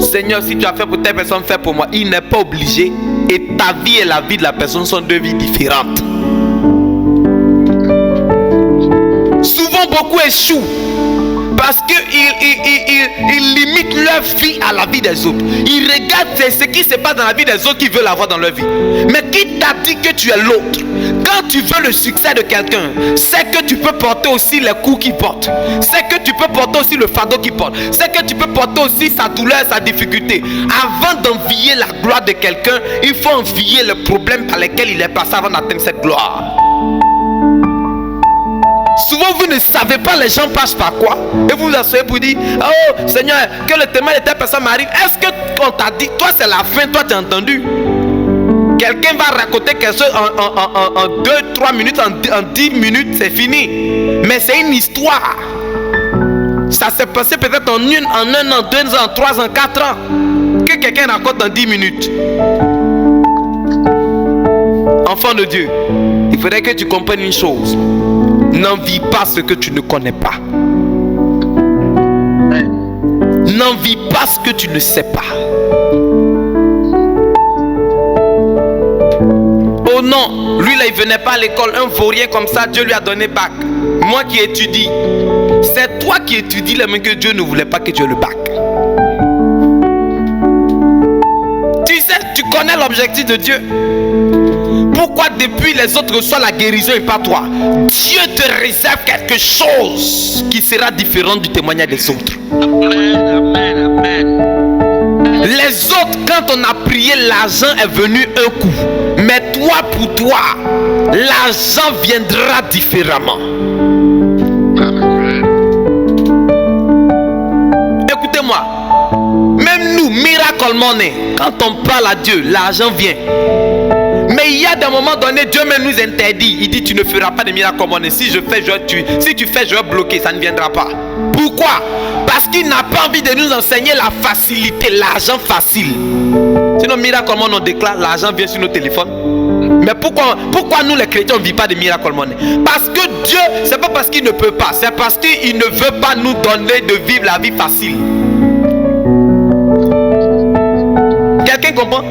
Seigneur, si tu as fait pour telle personne, fais pour moi. Il n'est pas obligé. Et ta vie et la vie de la personne sont deux vies différentes. Souvent, beaucoup échouent parce qu'ils limitent leur vie à la vie des autres. Ils regardent ce qui se passe dans la vie des autres qu'ils veulent avoir dans leur vie. Mais qui t'a dit que tu es l'autre? Quand tu veux le succès de quelqu'un, c'est que tu peux porter aussi les coups qu'il porte. C'est que tu peux porter aussi le fardeau qu'il porte. C'est que tu peux porter aussi sa douleur, sa difficulté. Avant d'envier la gloire de quelqu'un, il faut envier les problèmes par lesquels il est passé avant d'atteindre cette gloire. Souvent vous ne savez pas les gens passent par quoi. Et vous vous asseyez pour dire, oh Seigneur, que le témoin de telle personne m'arrive. Est-ce que on t'a dit, toi c'est la fin, toi tu as entendu? Quelqu'un va raconter quelque chose en 2-3 minutes, en 10 minutes, c'est fini. Mais c'est une histoire. Ça s'est passé peut-être en 1 an, 2 ans, 3 ans, 4 ans. Que quelqu'un raconte en 10 minutes. Enfant de Dieu, il faudrait que tu comprennes une chose. N'envie pas ce que tu ne connais pas. N'envie pas ce que tu ne sais pas. Oh non, lui là il venait pas à l'école, un vaurien comme ça, Dieu lui a donné bac. Moi qui étudie, c'est toi qui étudies là, mais que Dieu ne voulait pas que tu aies le bac. Tu sais, tu connais l'objectif de Dieu. Pourquoi depuis les autres reçoivent la guérison et pas toi? Dieu te réserve quelque chose qui sera différent du témoignage des autres. Amen, amen, amen. Les autres, quand on a prié, l'argent est venu un coup. Mais toi, pour toi, l'argent viendra différemment. Écoutez-moi, même nous, Miracle Money, quand on parle à Dieu, l'argent vient. Mais il y a des moments donnés, Dieu même nous interdit. Il dit, tu ne feras pas de miracle money. Si je fais, je vais tuer. Si tu fais, je vais bloquer. Ça ne viendra pas. Pourquoi? Parce qu'il n'a pas envie de nous enseigner la facilité, l'argent facile. Sinon, miracle money, on déclare, l'argent vient sur nos téléphones. Mais pourquoi nous les chrétiens on ne vit pas de miracle money? Parce que Dieu, c'est pas parce qu'il ne peut pas. C'est parce qu'il ne veut pas nous donner de vivre la vie facile. Quelqu'un comprend?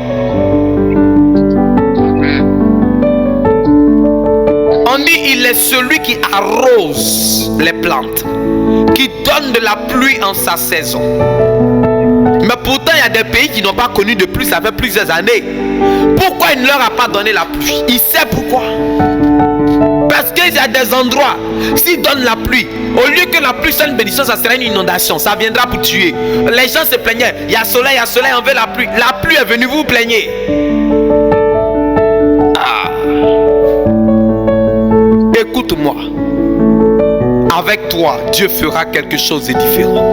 On dit il est celui qui arrose les plantes, qui donne de la pluie en sa saison. Mais pourtant il y a des pays qui n'ont pas connu de pluie, ça fait plusieurs années. Pourquoi il ne leur a pas donné la pluie? Il sait pourquoi. Parce qu'il y a des endroits, s'il donne la pluie, au lieu que la pluie soit une bénédiction, ça sera une inondation, ça viendra pour tuer. Les gens se plaignaient, il y a soleil, on veut la pluie. La pluie est venue, vous vous plaignez. Écoute-moi, avec toi, Dieu fera quelque chose de différent.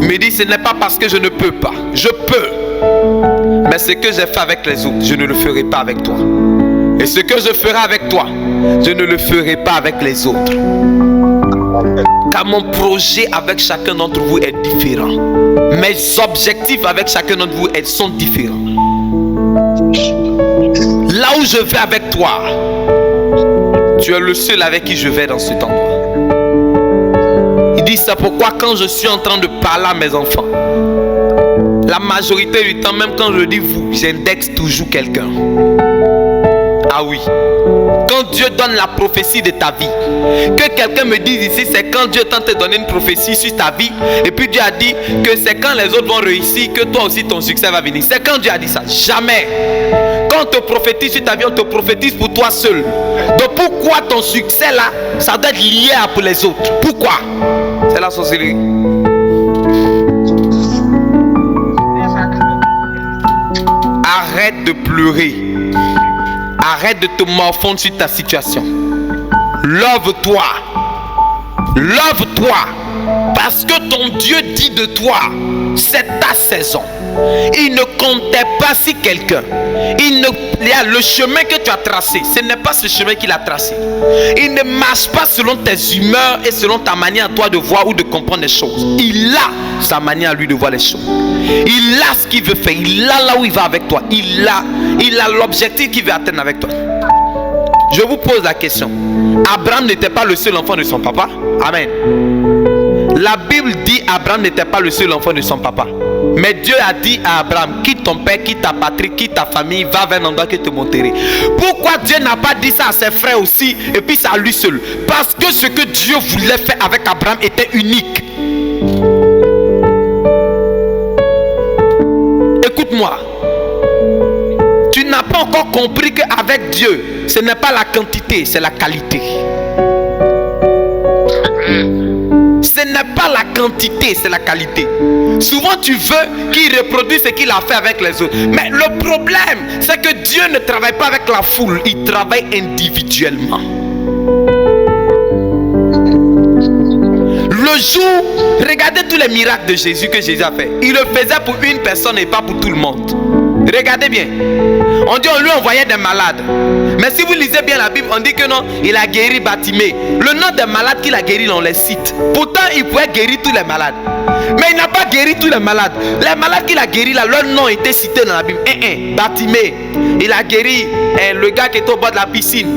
Il me dit, ce n'est pas parce que je ne peux pas, je peux. Mais ce que j'ai fait avec les autres, je ne le ferai pas avec toi. Et ce que je ferai avec toi, je ne le ferai pas avec les autres. Car mon projet avec chacun d'entre vous est différent. Mes objectifs avec chacun d'entre vous sont différents. Là où je vais avec toi, tu es le seul avec qui je vais dans cet endroit. Il dit ça pourquoi quand je suis en train de parler à mes enfants, la majorité du temps, même quand je dis vous, j'indexe toujours quelqu'un. À Ah oui. Quand Dieu donne la prophétie de ta vie, que quelqu'un me dise ici, c'est quand Dieu tente de donner une prophétie sur ta vie, et puis Dieu a dit que c'est quand les autres vont réussir que toi aussi ton succès va venir. C'est quand Dieu a dit ça. Jamais. Quand on te prophétise sur ta vie, on te prophétise pour toi seul. Donc pourquoi ton succès là, ça doit être lié pour les autres? Pourquoi? C'est la sorcellerie. Arrête de pleurer. Arrête de te morfondre sur ta situation. Lève-toi. Lève-toi. Parce que ton Dieu dit de toi, c'est ta saison. Il ne comptait pas si quelqu'un, il y a le chemin que tu as tracé, ce n'est pas ce chemin qu'il a tracé. Il ne marche pas selon tes humeurs et selon ta manière toi de voir ou de comprendre les choses. Il a sa manière à lui de voir les choses. Il a ce qu'il veut faire, il a là où il va avec toi. Il a l'objectif qu'il veut atteindre avec toi. Je vous pose la question. Abraham n'était pas le seul enfant de son papa. Amen. La Bible dit Abraham n'était pas le seul enfant de son papa. Mais Dieu a dit à Abraham, quitte ton père, quitte ta patrie, quitte ta famille, va vers un endroit que te montrerai. Pourquoi Dieu n'a pas dit ça à ses frères aussi et puis ça à lui seul? Parce que ce que Dieu voulait faire avec Abraham était unique. Écoute-moi. Tu n'as pas encore compris qu'avec Dieu, ce n'est pas la quantité, c'est la qualité. Ce n'est pas la quantité, c'est la qualité. Souvent tu veux qu'il reproduise ce qu'il a fait avec les autres. Mais le problème, c'est que Dieu ne travaille pas avec la foule, il travaille individuellement. Le jour, regardez tous les miracles de Jésus que Jésus a fait. Il le faisait pour une personne et pas pour tout le monde. Regardez bien. On dit on lui envoyait des malades. Mais si vous lisez bien la Bible, on dit que non, il a guéri Bartimée. Le nom des malades qu'il a guéri, on les cite. Pourtant, il pouvait guérir tous les malades. Mais il n'a pas guéri tous les malades. Les malades qu'il a guéris là, leur nom était cité dans la Bible. Bartimée, il a guéri le gars qui était au bord de la piscine.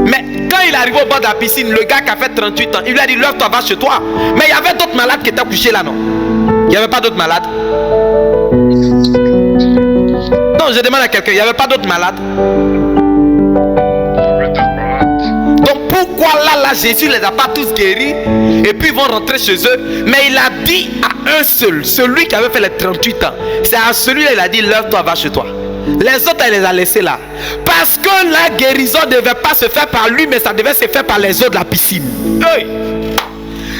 Mais quand il est arrivé au bord de la piscine, le gars qui a fait 38 ans, il lui a dit lève-toi, va chez toi. Mais il y avait d'autres malades qui étaient couchés là, non? Il n'y avait pas d'autres malades? Non, je demande à quelqu'un, il n'y avait pas d'autres malades? Donc pourquoi là Jésus les a pas tous guéris et puis ils vont rentrer chez eux? Mais il a dit à un seul, celui qui avait fait les 38 ans, c'est à celui-là il a dit lève-toi, va chez toi. Les autres il les a laissés là. Parce que la guérison ne devait pas se faire par lui, mais ça devait se faire par les autres de la piscine. Hey!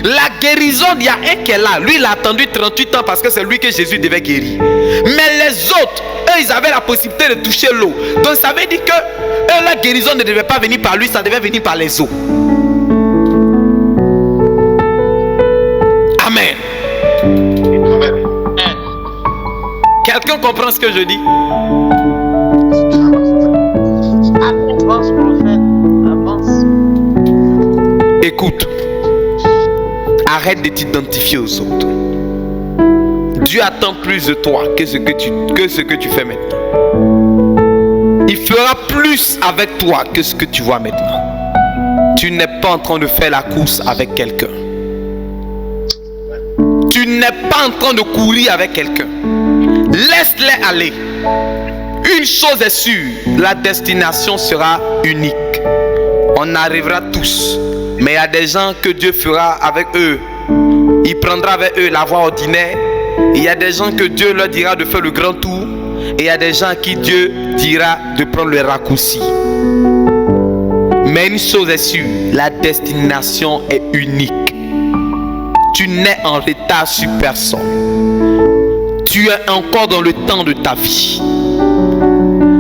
La guérison, il y a un qui est là. Lui, il a attendu 38 ans parce que c'est lui que Jésus devait guérir. Mais les autres, eux, ils avaient la possibilité de toucher l'eau. Donc ça veut dire que eux, la guérison ne devait pas venir par lui, ça devait venir par les eaux. Amen. Quelqu'un comprend ce que je dis? Avance, prophète. Avance. Écoute. Arrête de t'identifier aux autres. Dieu attend plus de toi que ce que tu fais maintenant. Il fera plus avec toi que ce que tu vois maintenant. Tu n'es pas en train de faire la course avec quelqu'un. Tu n'es pas en train de courir avec quelqu'un. Laisse-les aller. Une chose est sûre, la destination sera unique. On arrivera tous. Mais il y a des gens que Dieu fera avec eux. Il prendra avec eux la voie ordinaire. Il y a des gens que Dieu leur dira de faire le grand tour. Et il y a des gens à qui Dieu dira de prendre le raccourci. Mais une chose est sûre, la destination est unique. Tu n'es en retard sur personne. Tu es encore dans le temps de ta vie.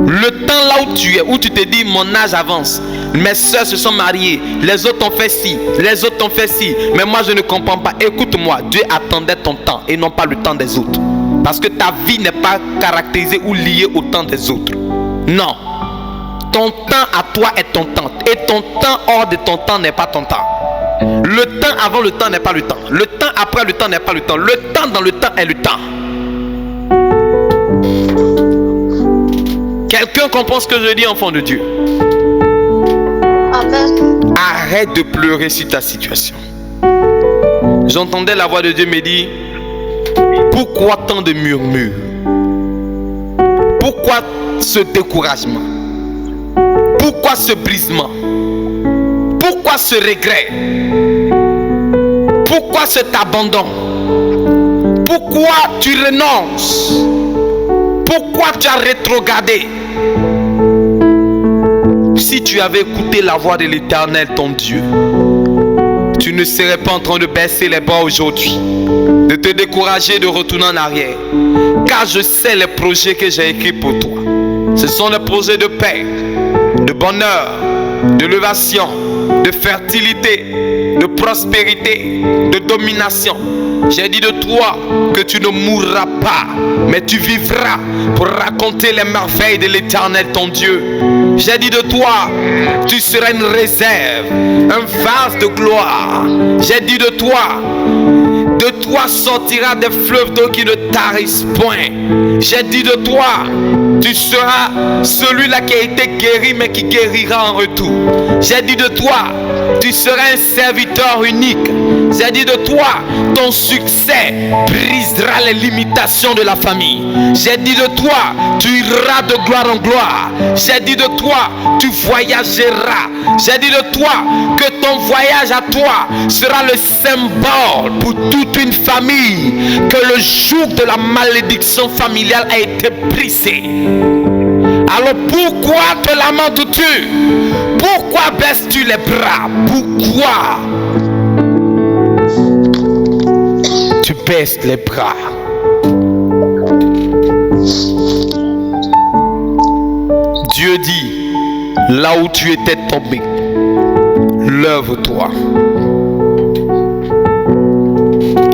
Le temps là où tu es, où tu te dis mon âge avance, mes soeurs se sont mariées, les autres ont fait ci, les autres ont fait ci, mais moi je ne comprends pas. Écoute-moi, Dieu attendait ton temps et non pas le temps des autres. Parce que ta vie n'est pas caractérisée ou liée au temps des autres. Non. Ton temps à toi est ton temps. Et ton temps hors de ton temps n'est pas ton temps. Le temps avant le temps n'est pas le temps. Le temps après le temps n'est pas le temps. Le temps dans le temps est le temps. Quelqu'un comprend ce que je dis, enfant de Dieu? Amen. Arrête de pleurer sur ta situation. J'entendais la voix de Dieu me dire, pourquoi tant de murmures? Pourquoi ce découragement? Pourquoi ce brisement? Pourquoi ce regret? Pourquoi cet abandon? Pourquoi tu renonces? Pourquoi tu as rétrogradé? Si tu avais écouté la voix de l'Éternel, ton Dieu, tu ne serais pas en train de baisser les bras aujourd'hui, de te décourager, de retourner en arrière. Car je sais les projets que j'ai écrits pour toi. Ce sont des projets de paix, de bonheur, d'élévation, de fertilité, de prospérité, de domination. J'ai dit de toi que tu ne mourras pas, mais tu vivras pour raconter les merveilles de l'Éternel ton Dieu. J'ai dit de toi, tu seras une réserve, un vase de gloire. J'ai dit de toi sortira des fleuves d'eau qui ne tarissent point. J'ai dit de toi, tu seras celui-là qui a été guéri mais qui guérira en retour. J'ai dit de toi, tu seras un serviteur unique. J'ai dit de toi, ton succès brisera les limitations de la famille. J'ai dit de toi, tu iras de gloire en gloire. J'ai dit de toi, tu voyageras. J'ai dit de toi que ton voyage à toi sera le symbole pour toute une famille, que le joug de la malédiction familiale a été brisé. Alors pourquoi te lamentes-tu? Pourquoi baisses-tu les bras? Pourquoi tu baisses les bras? Dieu dit, là où tu étais tombé, lève-toi.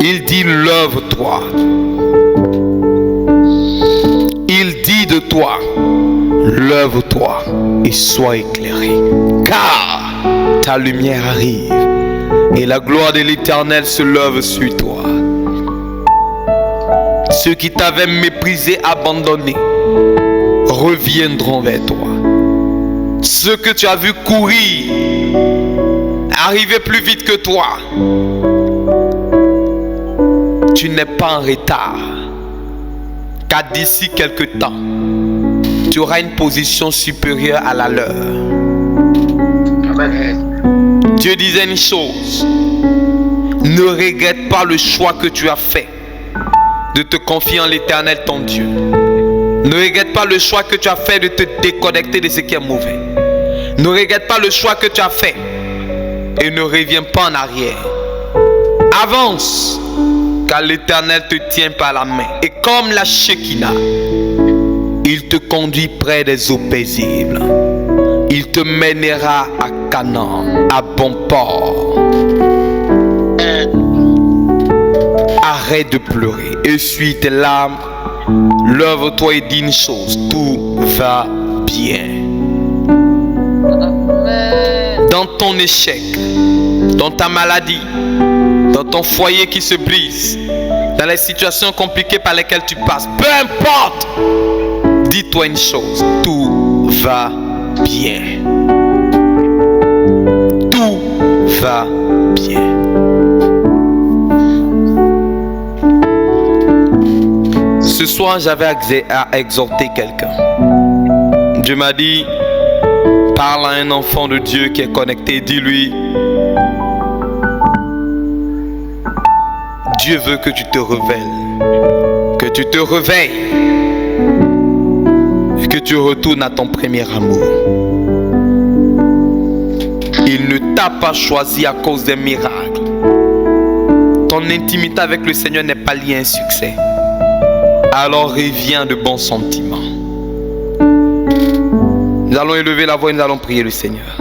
Il dit, lève-toi. Il dit de toi, lève-toi et sois éclairé, car ta lumière arrive et la gloire de l'Éternel se lève sur toi. Ceux qui t'avaient méprisé, abandonné, reviendront vers toi. Ceux que tu as vu courir, arriver plus vite que toi, tu n'es pas en retard, car d'ici quelque temps, tu auras une position supérieure à la leur. Amen. Dieu disait une chose, ne regrette pas le choix que tu as fait de te confier en l'Éternel ton Dieu. Ne regrette pas le choix que tu as fait de te déconnecter de ce qui est mauvais. Ne regrette pas le choix que tu as fait et ne reviens pas en arrière. Avance, car l'Éternel te tient par la main. Et comme la Shekinah, il te conduit près des eaux paisibles. Il te mènera à Canaan, à bon port. Arrête de pleurer, essuie tes larmes, lève-toi et dis une chose, tout va bien. Dans ton échec, dans ta maladie, dans ton foyer qui se brise, dans les situations compliquées par lesquelles tu passes, peu importe, dis-toi une chose, tout va bien. Tout va bien. Ce soir, j'avais à exhorter quelqu'un. Dieu m'a dit, parle à un enfant de Dieu qui est connecté, dis-lui, Dieu veut que tu te révèles, que tu te réveilles et que tu retournes à ton premier amour. Il ne t'a pas choisi à cause des miracles. Ton intimité avec le Seigneur n'est pas liée à un succès. Alors reviens de bons sentiments. Nous allons élever la voix et nous allons prier le Seigneur.